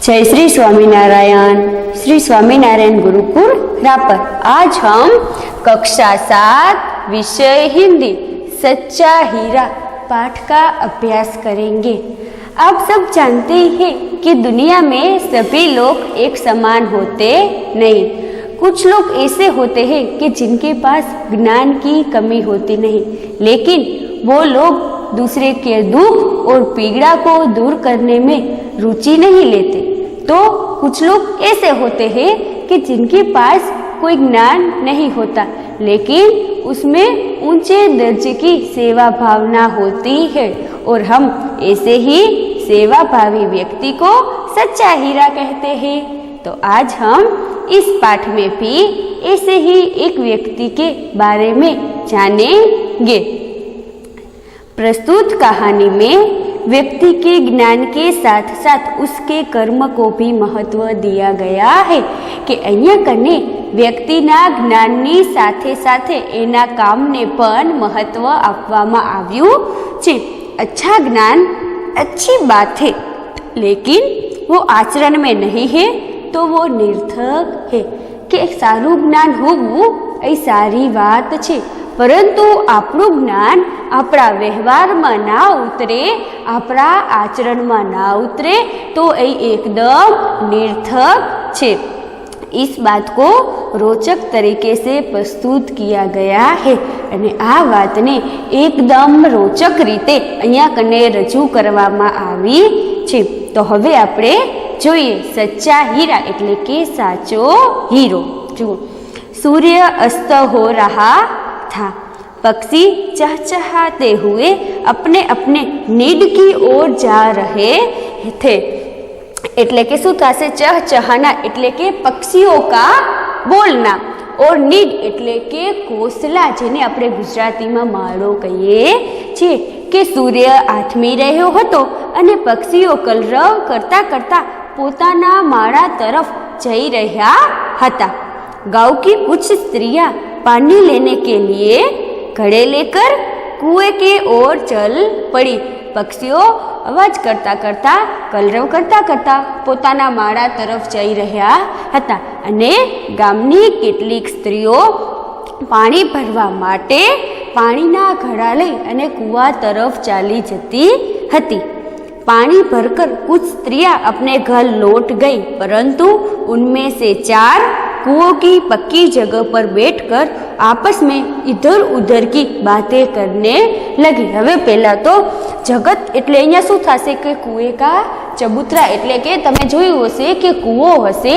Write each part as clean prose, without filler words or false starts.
जय श्री स्वामीनारायण। श्री स्वामीनारायण गुरुकुल रापर। आज हम कक्षा 7 विषय हिंदी सच्चा हीरा पाठ का अभ्यास करेंगे। आप सब जानते हैं कि दुनिया में सभी लोग एक समान होते नहीं। कुछ लोग ऐसे होते हैं कि जिनके पास ज्ञान की कमी होती नहीं, लेकिन वो लोग दूसरे के दुख और पीड़ा को दूर करने में रुचि नहीं लेते। तो कुछ लोग ऐसे होते हैं कि जिनके पास कोई ज्ञान नहीं होता, लेकिन उसमें ऊंचे दर्जे की सेवा भावना होती है, और हम ऐसे ही सेवा भावी व्यक्ति को सच्चा हीरा कहते हैं। तो आज हम इस पाठ में भी ऐसे ही एक व्यक्ति के बारे में जानेंगे। प्रस्तुत कहानी में व्यक्ति के ज्ञान के साथ साथ उसके कर्म को भी महत्व दिया गया है कि અહીંયા કને વ્યક્તિના જ્ઞાનની સાથે સાથે એના કામને પણ મહત્વ આપવામાં આવ્યું છે। अच्छा ज्ञान अच्छी बात है, लेकिन वो आचरण में नहीं है तो वो निर्थक है। कि सारू ज्ञान होवू એ સારી વાત છે, પરંતુ આપણું જ્ઞાન આપણા વ્યવહારમાં ના ઉતરે, આપણા આચરણમાં ના ઉતરે તો એ એકદમ નિર્થક છે। इस बात को रोचक तरीके से प्रस्तुत किया गया है અને આ વાતને એકદમ રોચક રીતે અહીંયા કને રજૂ કરવામાં આવી છે। તો હવે આપણે જોઈએ સચ્ચા હીરા એટલે કે સાચો હીરો। જુઓ, सूर्य अस्त हो रहा था। पक्षी चहचहाते हुए अपने अपने नीड की ओर जा रहे थे। એટલે કે શું થશે? ચહચહાના એટલે કે પક્ષીઓ કા બોલના, और नीड એટલે કે ઘોંસલા, જેને આપણે ગુજરાતીમાં માળો કહીએ છીએ। કે સૂર્ય આથમી રહ્યો હતો અને પક્ષીઓ કલરવ કરતા કરતા પોતાના માળા તરફ જઈ રહ્યા હતા। गांव की कुछ स्त्रियां पानी लेने के लिए घड़े लेकर कुएं के ओर चल पड़ी। पक्षीओ अवाज करता करता कलरव करता करता पोताना माळा तरफ जई रह्या हता अने गामनी केटलीक स्त्रीओ पाणी भरवा माटे पाणीना घड़ा लई अने कुआ तरफ चाली जती हती। पानी भरकर कुछ स्त्रियां अपने घर लौट गई, परंतु उनमें से 4 कुओं की पक्की जगह पर बैठकर आपस में इधर उधर की बातें करने लगी। हवे पहला तो जगत એટલે અહીંયા શું થશે કે કુએ કા ચબૂતરા એટલે કે તમે જોયું હશે કે કૂવો હશે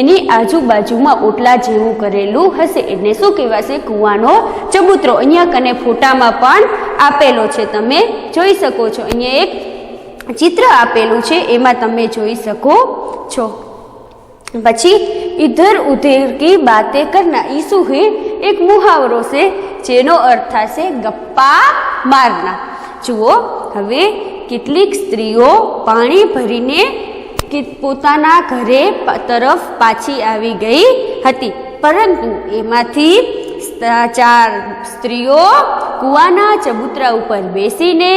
એની આજુબાજુમાં ઓટલા જેવું કરેલું હશે એટલે શું કહેવાશે? કૂવાનો ચબૂતરો। અહીંયા કને ફોટામાં પણ આપેલો છે, તમે જોઈ શકો છો। અહીંયા એક चित्र आपेलू छे, एमां तमे जोई सको छो। पछी इधर उधर की बातें करना ई शुं है? एक मुहावरो से जेनो अर्थ थशे गप्पा मारना। जुओ, हवे केटलीक स्त्रीओ पाणी भरीने पोताना घरे तरफ पाछी आवी गई हती, परंतु एमांथी 4 स्त्रीओ कुआना चबूतरा उपर बेसीने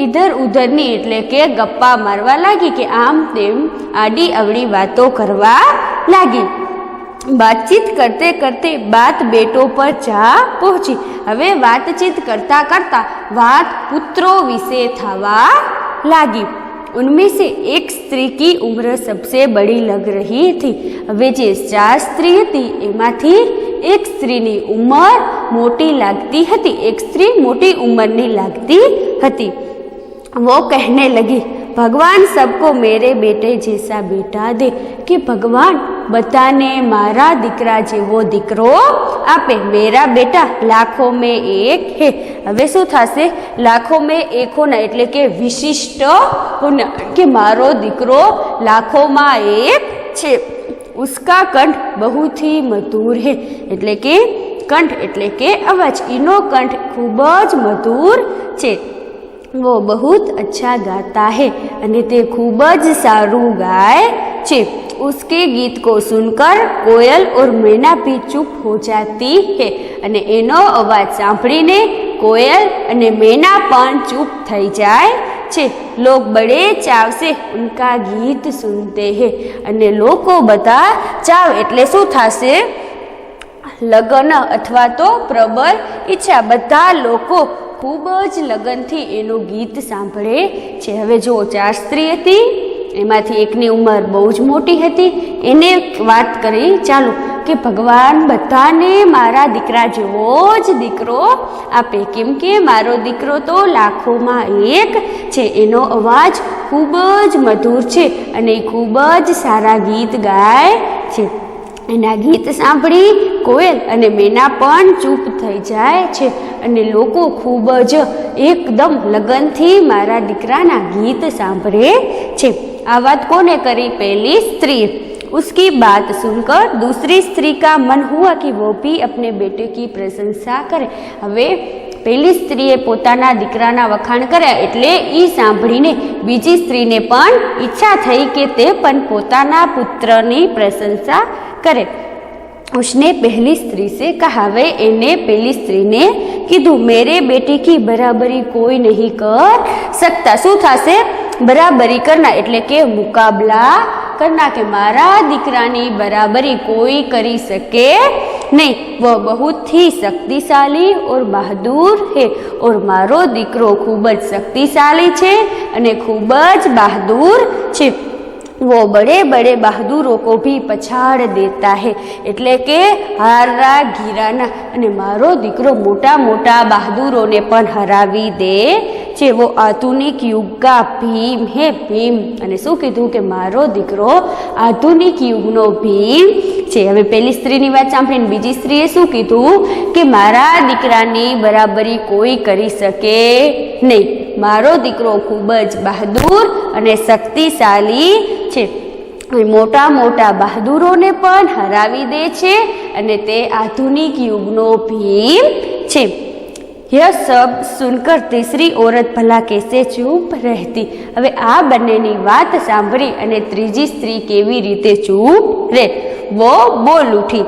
इधर उधरनी એટલે કે ગપ્પા મારવા લાગી કે આમ તેમ આડી અવળી વાતો કરવા લાગી। बातचीत करते करते बात बेटों पर जा पहुंची। હવે વાતચીત કરતા કરતા વાત પુત્રો વિશે થવા લાગી। उनमें से एक स्त्री की उम्र सबसे बड़ी लग रही थी। હવે જે 4 स्त्री थी एमांथी एक स्त्री की उम्र मोटी लगती हती, एक स्त्री मोटी उम्र लगती हती। वो कहने लगी, भगवान सबको मेरे बेटे जैसा बेटा दे। कि भगवान बधाने मारा दीकरा जेवो दीकरो आपे। मेरा बेटा लाखों में एक है। हवे शुं थशे? लाखों में एक होना એટલે કે विशिष्ट होना, कि मारो दीकरो लाखों में एक छे। उसका कंठ बहुत ही मधुर है એટલે કે कंठ એટલે કે अवाज, एनो कंठ खूब ज मधुर छे। वो बहुत अच्छा गाता है अने ते खूब ज सारू गाय छे। उसके गीत को सुनकर कोयल और मैना भी चुप हो जाती है अने एनो अवाज सांभळीने कोयल अने मैना पण चुप थई जाय छे। लोग बड़े चाव से उनका गीत सुनते हैं અને લોકો બધા ચાવ એટલે શું થશે? લગ્ન અથવા તો પ્રબળ ઈચ્છા, બધા લોકો ખૂબ જ લગનથી એનું ગીત સાંભળે છે। હવે જો 4 સ્ત્રી હતી, એમાંથી એકની ઉંમર બહુ જ મોટી હતી, એને વાત કરી ચાલો કે ભગવાન બધાને મારા દીકરા જેવો જ દીકરો આપે, કેમ કે મારો દીકરો તો લાખોમાં એક છે, એનો અવાજ ખૂબ જ મધુર છે અને એ ખૂબ જ સારા ગીત ગાય છે। એના ગીત સાંભળી કોયલ અને મેના પણ ચૂપ થઈ જાય છે અને લોકો ખૂબ જ એકદમ લગનથી મારા દીકરાના ગીત સાંભળે છે। આ વાત કોને કરી? पहली स्त्री। उसकी बात सुनकर दूसरी स्त्री का मन हुआ कि वो भी अपने बेटे की प्रशंसा करे। હવે પહેલી સ્ત્રીએ પોતાના દીકરાના વખાણ કર્યા એટલે એ સાંભળીને બીજી સ્ત્રીને પણ ઈચ્છા થઈ કે તે પણ પોતાના પુત્રની પ્રશંસા કરે। उसने पहली स्त्री से कहा, वे एने पहली स्त्री ने कीधु, मेरे बेटे की बराबरी कोई नहीं कर सकता। शू थशे? बराबरी करना એટલે કે મુકાબલા करना, के मारा दीकरानी बराबरी कोई करी सके नहीं। वह बहुत ही शक्तिशाली और बहादुर है और मारो दीकरो खूब ज शक्तिशाली छे अने खूब ज बहादुर छे। वो बड़े बड़े बहादुरों को भी पछाड़ देता है, એટલે કે હારા ઘીરાના અને મારો દીકરો મોટા મોટા બહાદુરોને પણ હરાવી દે છે। वो आधुनिक युग का भीम है, भीम। અને શું કીધું કે મારો દીકરો આધુનિક યુગનો ભીમ છે। હવે પહેલી સ્ત્રીની વાત સાંભળીને બીજી સ્ત્રીએ શું કીધું કે મારા દીકરાની બરાબરી કોઈ કરી શકે નહીં, મારો દીકરો ખૂબ જ બહાદુર અને શક્તિશાળી છે, મોટા મોટા બહાદુરોને પણ હરાવી દે છે અને તે આધુનિક યુગનો ભીમ છે। यह सब सुनकर तीसरी औरत भला कैसे चूप रहती। હવે આ બંનેની વાત સાંભળી અને ત્રીજી સ્ત્રી કેવી રીતે ચૂપ રહે? वो बोल उठी,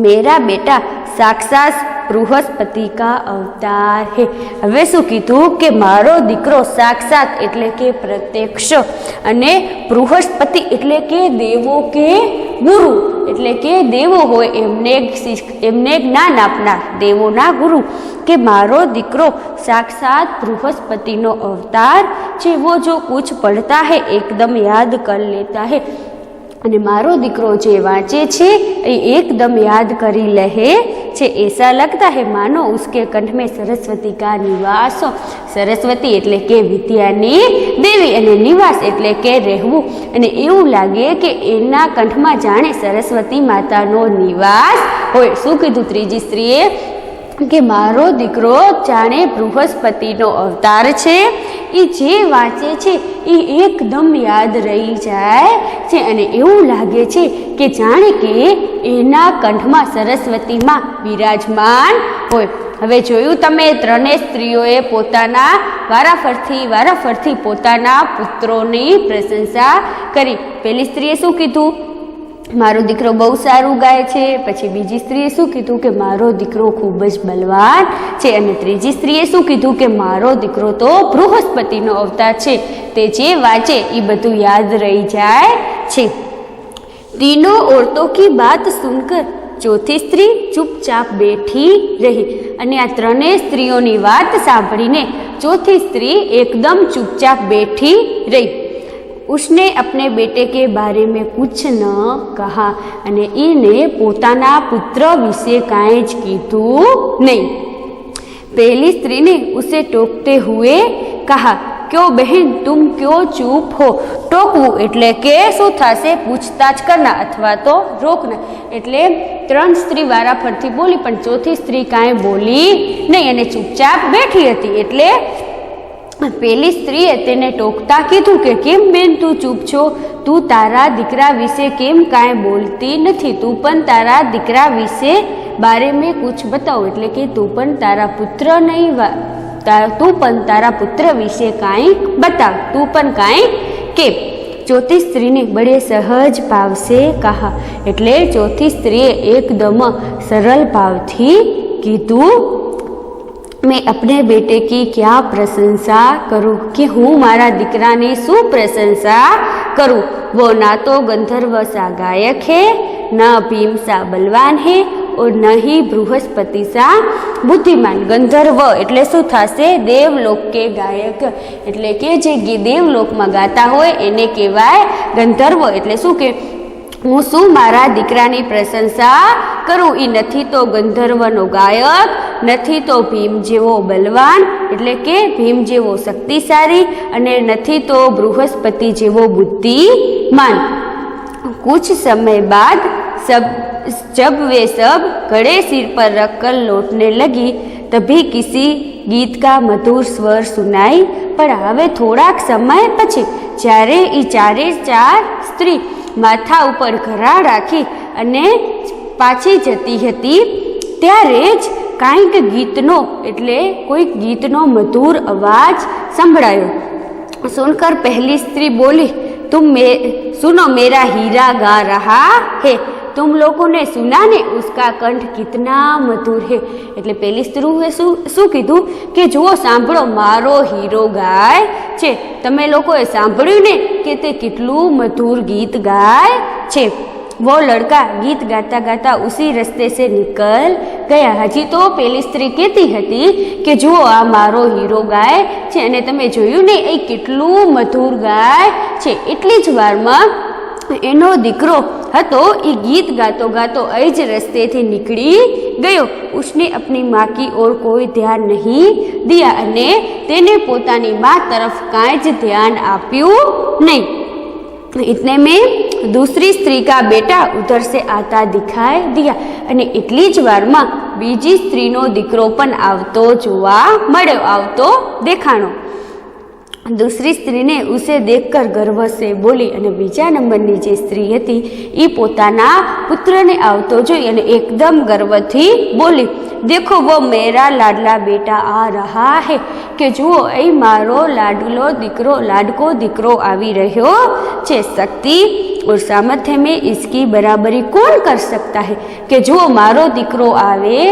मेरा बेटा साक्षात बृहस्पति का अवतार है। હવે શું કીધું કે મારો દીકરો સાક્ષાત એટલે કે પ્રત્યક્ષ અને બૃહસ્પતિ એટલે કે દેવો કે ગુરુ, એટલે કે દેવો હોય એમને જ્ઞાન આપનાર દેવોના ગુરુ, કે મારો દીકરો साक्षात बृहस्पतिनो अवतार છે। वो जो कुछ पढ़ता है एकदम याद कर लेता है અને મારો દીકરો જે વાંચે છે એ એકદમ યાદ કરી લે છે। ऐसा लगता है मानो उसके कंठ में सरस्वती का निवास हो। सरस्वती એટલે કે વિદ્યાની દેવી અને નિવાસ એટલે કે રહેવું, અને એવું લાગે કે એના કંઠમાં જાણે સરસ્વતી માતાનો નિવાસ હોય। શું કીધું ત્રીજી સ્ત્રીએ કે મારો દીકરો જાણે બૃહસ્પતિનો અવતાર છે, એ જે વાંચે છે એ એકદમ યાદ રહી જાય છે અને એવું લાગે છે કે જાણે કે એના કંઠમાં સરસ્વતીમાં બિરાજમાન હોય। હવે જોયું તમે, ત્રણેય સ્ત્રીઓએ પોતાના વારાફરતી પોતાના પુત્રોની પ્રશંસા કરી। પહેલી સ્ત્રીએ શું કીધું? મારો દીકરો બહુ સારું ગાય છે। પછી બીજી સ્ત્રીએ શું કીધું કે મારો દીકરો ખૂબ જ બલવાન છે અને ત્રીજી સ્ત્રીએ શું કીધું કે મારો દીકરો તો બૃહસ્પતિનો અવતાર છે, તે જે વાંચે એ બધું યાદ રહી જાય છે। तीनों औरतों की बात सुनकर चौथी स्त्री चुपचाप बैठी रही। અને આ ત્રણેય સ્ત્રીઓની વાત સાંભળીને ચોથી સ્ત્રી એકદમ ચૂપચાપ બેઠી રહી। उसने अपने बेटे के बारे में कुछ न कहा અને એને પોતાના પુત્ર વિશે કાંઈ જ કીધું नहीं। पहली स्त्री ने उसे टोकते हुए कहा, क्यों बहन तुम क्यों चुप हो? टोकવું એટલે કે શું થશે? પૂછતાછ કરના અથવા તો રોકના। એટલે ત્રણ સ્ત્રી વારાફરતી બોલી પણ ચોથી સ્ત્રી કાંઈ બોલી નહીં અને ચૂપચાપ બેઠી હતી। એટલે પહેલી સ્ત્રીએ તેને ટોકતા કીધું કે કેમ બેન તું ચૂપ છો? તું તારા દીકરા વિશે કેમ કાંઈ બોલતી નથી? તું પણ તારા દીકરા વિશે બારે મેં કુછ બતાવો, એટલે કે તું પણ તારા પુત્ર નહીં, तू पण तारा पुत्र विषे काई बताव, तू पण काई के। चौथी स्त्री ने बड़े सहज भाव से कहा, एटले चौथी स्त्रीए एकदम सरल भाव थी कीधु। मैं अपने बेटे की क्या प्रशंसा करूं, कि हूँ मारा दीकरानी शू प्रशंसा करूं। वो ना तो गंधर्व सा गायक है, न भीम सा बलवान है और न ही बृहस्पति सा बुद्धिमान। गंधर्व એટલે શું થશે? દેવલોક કે ગાયક, એટલે કે જે દેવલોકમાં ગાતા હોય એને કહેવાય ગંધર્વ। એટલે શું કે હું શું મારા દીકરાની પ્રશંસા કરું? એ નથી તો ગંધર્વનો ગાયક, નથી તો ભીમ જેવો બલવાન એટલે કે ભીમ જેવો શક્તિશાળી, અને નથી તો બૃહસ્પતિ જેવો બુદ્ધિમાન। कुछ समय बाद जब वे सब घड़े सिर पर रखकर लौटने लगी, तभी किसी गीत का मधुर स्वर सुनाई पड़ा। હવે થોડાક સમય પછી જ્યારે એ ચારે ચાર સ્ત્રી માથા ઉપર ઘરા રાખી અને પાછી જતી હતી, ત્યારે જ કાંઈક ગીતનો એટલે કોઈક ગીતનો મધુર અવાજ સંભળાયો। सुनकर पहली स्त्री बोली, सुनो मेरा हीरा गा रहा है। तुम लोगों ने सुना ने उसका कंठ कितना मधुर है। એટલે પેલી સ્ત્રીએ શું કીધું કે જુઓ સાંભળો, મારો હીરો ગાય છે। તમે લોકોએ સાંભળ્યું ને કે તે કેટલું મધુર ગીત ગાય છે। वो लड़का गीत गाता गाता उसी रस्ते से निकल गया। हजी तो पेली स्त्री कहती हती कि जुओ आ मारो हीरो गाय छे अने तमे जोयुं ने ए केटलुं मधुर गाय छे। एटली ज वारमां एनो दीकरो हतो ए गीत गातो गातो ए ज रस्ते थी निकली गयो। उसने अपनी माँ की ओर कोई ध्यान नहीं दिया अने तेने पोतानी माँ तरफ कांई ज ध्यान आप्युं नहीं। इतने में दूसरी स्त्री का बेटा उधर से आता दिखाई दिया અને એટલી જ વારમાં બીજી સ્ત્રીનો દીકરો પણ આવતો જોવા મળ્યો, આવતો દેખાણો। दूसरी स्त्री ने उसे देखकर गर्व से बोली અને બીજા નંબરની જે સ્ત્રી હતી એ પોતાના પુત્રને આવતો જોઈ અને એકદમ ગર્વથી બોલી, देखो वो मेरा लाडला बेटा आ रहा है। કે જુઓ એ મારો લાડલો દીકરો, લાડકો દીકરો આવી રહ્યો છે। शक्ति और सामर्थ्य में इसकी बराबरी कौन कर सकता है। કે જુઓ મારો દીકરો આવે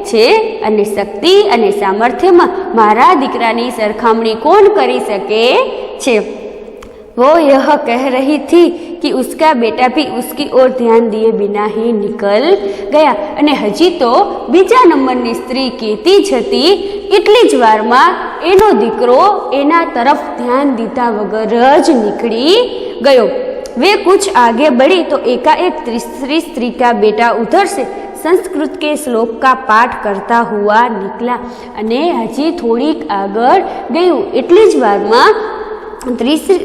છે અને શક્તિ અને સામર્થ્યમાં મારા દીકરાની સરખામણી કોણ કરી શકે છે। वो यह कह रही थी कि उसका बेटा भी उसकी ओर ध्यान दिए बिना ही निकल गया। અને હજી તો બીજા નંબરની સ્ત્રી કહેતી જ હતી એટલી જ વારમાં એનો દીકરો એના તરફ ધ્યાન દીધા વગર જ નીકળી ગયો। वे कुछ आगे बढ़ी तो एकाएक तीसरी स्त्री का बेटा उधर से संस्कृत के श्लोक का पाठ करता हुआ निकला। અને હજી થોડીક આગળ ગયું એટલી જ વારમાં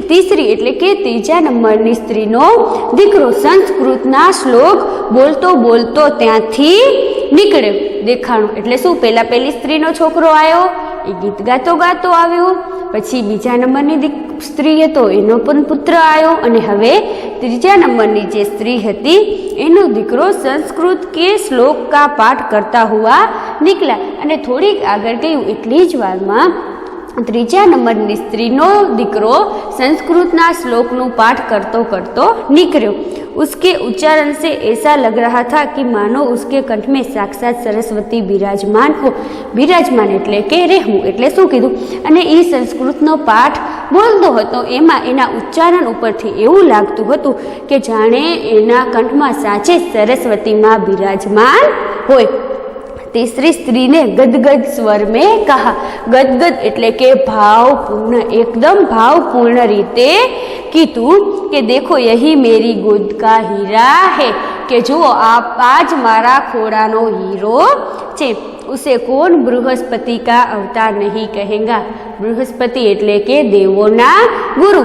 तीसरी એટલે કે ત્રીજા નંબરની સ્ત્રીનો દીકરો સંસ્કૃતના શ્લોક બોલતો બોલતો ત્યાંથી નીકળ્યો દેખાણો। એટલે શું, પેલી સ્ત્રીનો છોકરો આવ્યો, એ ગીત ગાતો ગાતો આવ્યો, પછી બીજા નંબરની સ્ત્રી હતો એનો પણ પુત્ર આવ્યો, અને હવે ત્રીજા નંબરની જે સ્ત્રી હતી એનો દીકરો સંસ્કૃત કે શ્લોક કા પાઠ કરતા હુઆ નીકળ્યા। અને થોડીક આગળ ગયું એટલી જ વારમાં ત્રીજા નંબરની સ્ત્રીનો દીકરો संस्कृतना श्लोकनु पाठ करतो करतो निकलो। उसके उच्चारण से ऐसा लग रहा था कि मानो उसके कंठ में साक्षात सरस्वती विराजमान हो। विराजमान एटले के રહેવું એટલે શું કીધું, અને એ સંસ્કૃતનો પાઠ બોલતો હતો એમાં એના ઉચ્ચારણ ઉપરથી એવું લાગતું હતું કે જાણે એના કંઠમાં સાચે સરસ્વતીમાં વિરાજमान હોય। तीसरी स्त्री ने गदगद स्वर में कहा। गदगद એટલે કે भावपूर्ण, एकदम भावपूर्ण रीते कीधु कि देखो यही मेरी गोद का हीरा है। कि जो आप आज मारा खोड़ानो हीरो छे। उसे कौन बृहस्पति का अवतार नहीं कहेगा। बृहस्पति એટલે કે દેવોના ગુરુ।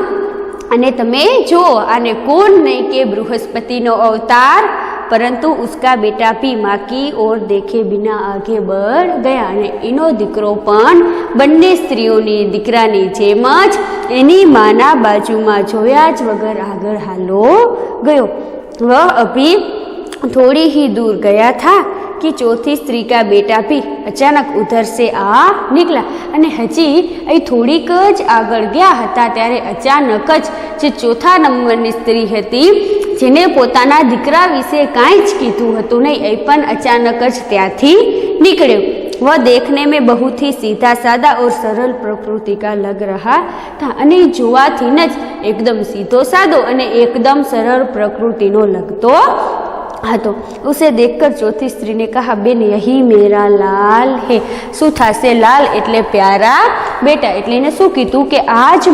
અને તમે જો આને કોણ નહીં કે બૃહસ્પતિનો અવતાર, परंतु उसका बेटा भी माँ की ओर देखे बिना आगे बढ़ गया। અને એનો દીકરો પણ બંને સ્ત્રીઓની દીકરાની જેમ જ એની માના બાજુમાં જોયા જ વગર આગળ હાલો ગયો। वह अभी थोड़ी ही दूर गया था कि चौथी स्त्री का बेटा भी अचानक उधर से आ निकला। અને હજી એ થોડીક જ આગળ ગયા હતા ત્યારે અચાનક જ જે ચોથા નંબરની સ્ત્રી હતી જેને પોતાના દીકરા વિશે કાંઈ જ કીધું હતું નહીં, એ પણ અચાનક જ ત્યાંથી નીકળ્યો। वह देखने में बहुत ही सीधा सादा और सरल प्रकृति का लग रहा था અને જોવાથી જ એકદમ સીધો સાદો અને એકદમ સરળ પ્રકૃતિનો लगतो હતો। उसे देखकर चौथी स्त्री ने कहा, बेन यही मेरा लाल है। શું થશે? લાલ એટલે પ્યારા બેટા, એટલે એને શું કીધું કે આજ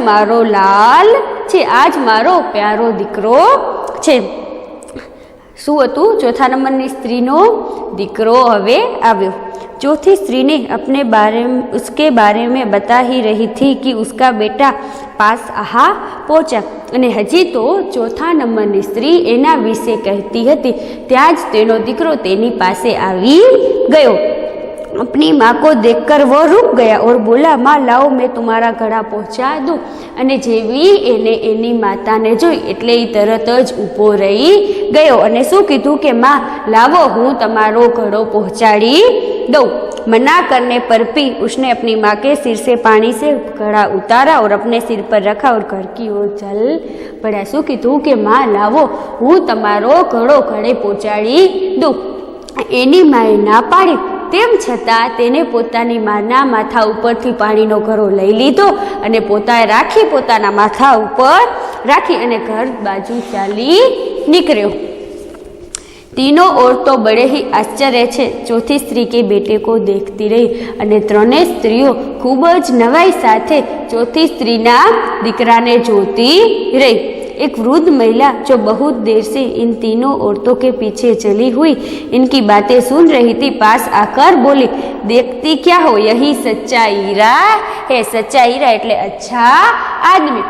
મારો લાલ છે, આજ મારો પ્યારો દીકરો છે। શું હતું? ચોથા નંબરની સ્ત્રીનો દીકરો હવે આવ્યો। चौथी स्त्री ने उसके बारे में बता ही रही थी कि उसका बेटा पास आ पहुंचा અને હજી તો ચોથા નંબરની સ્ત્રી એના વિશે કહેતી હતી ત્યાં જ તેનો દીકરો તેની પાસે આવી ગયો। अपनी माँ को देखकर वो रुक गया और बोला, माँ लाओ मैं तुम्हारा घड़ा पहुँचा दूँ। અને જેવી એને એની માતાને જોઈ એટલે એ તરત જ ઊભો રહી ગયો અને શું કીધું કે માં લાવો હું તમારો ઘડો પહોંચાડી दो। मना करने पर भी उसने अपनी माँ के सिर से पानी से घड़ा उतारा और अपने सिर पर रखा और घर की ओर चल पड़ा। शू कीधुं के माँ लावो हूँ तमारो घड़ो घरे पहोंचाड़ी दूँ। एनी माए ना पाड़ी तेम छतां तेने पोतानी माना माथा उपरथी पाणीनो घड़ो लई लीधो अने पोताए राखी पोताना माथा उपर राखी अने घर बाजू चाली निकळ्यो। तीनों औरतों बड़े ही आश्चर्य छे चौथी स्त्री के बेटे को देखती रही અને ત્રણેય સ્ત્રીઓ ખૂબ જ નવાઈ સાથે ચોથી સ્ત્રીના દીકરાને જોતી रही। एक वृद्ध महिला जो बहुत देर से इन तीनों औरतों के पीछे चली हुई इनकी बातें सुन रही थी पास आकर बोली, देखती क्या हो, यही सच्चा हीरा है। सच्चा हीरा એટલે अच्छा आदमी।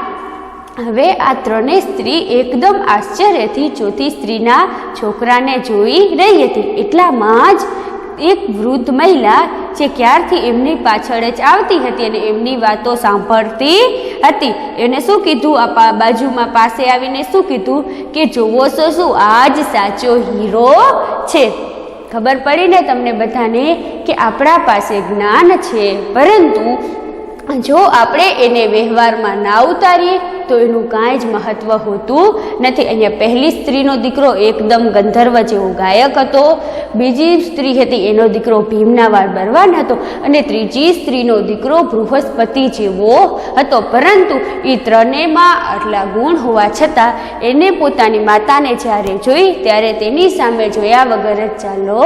હવે આ ત્રણેય સ્ત્રી એકદમ આશ્ચર્યથી ચોથી સ્ત્રીના છોકરાને જોઈ રહી હતી। એટલામાં જ એક વૃદ્ધ મહિલા જે ક્યારથી એમની પાછળ જ આવતી હતી અને એમની વાતો સાંભળતી હતી એને શું કીધું, આ બાજુમાં પાસે આવીને શું કીધું કે જોવો છો શું આજ સાચો હીરો છે। ખબર પડી ને તમને બધાને કે આપણા પાસે જ્ઞાન છે પરંતુ જો આપણે એને વ્યવહારમાં ના ઉતારીએ તો એનું કાંઈ જ મહત્વ હોતું નથી। અહીંયા પહેલી સ્ત્રીનો દીકરો એકદમ ગંધર્વ જેવો ગાયક હતો, બીજી સ્ત્રી હતી એનો દીકરો ભીમનાવાળ બળવાન હતો અને ત્રીજી સ્ત્રીનો દીકરો બૃહસ્પતિ જેવો હતો। પરંતુ એ ત્રણેયમાં આટલા ગુણ હોવા છતાં એને પોતાની માતાને જ્યારે જોઈ ત્યારે તેની સામે જોયા વગર જ ચાલો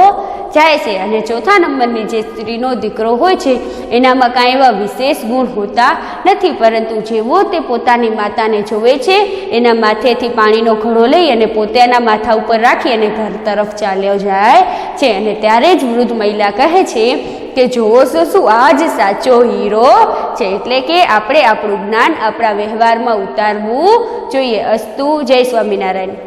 જાય છે। અને ચોથા નંબરની જે સ્ત્રીનો દીકરો હોય છે એનામાં કાંઈ એવા વિશેષ ગુણ હોતા નથી પરંતુ જેવો તે પોતાની માતાને જોવે છે એના માથેથી પાણીનો ઘડો લઈ અને પોતાના માથા ઉપર રાખી અને ઘર તરફ ચાલ્યો જાય છે। અને ત્યારે જ વૃદ્ધ મહિલા કહે છે કે જોવો છો શું આજ સાચો હીરો છે। એટલે કે આપણે આપણું જ્ઞાન આપણા વ્યવહારમાં ઉતારવું જોઈએ। અસ્તુ। જય સ્વામિનારાયણ।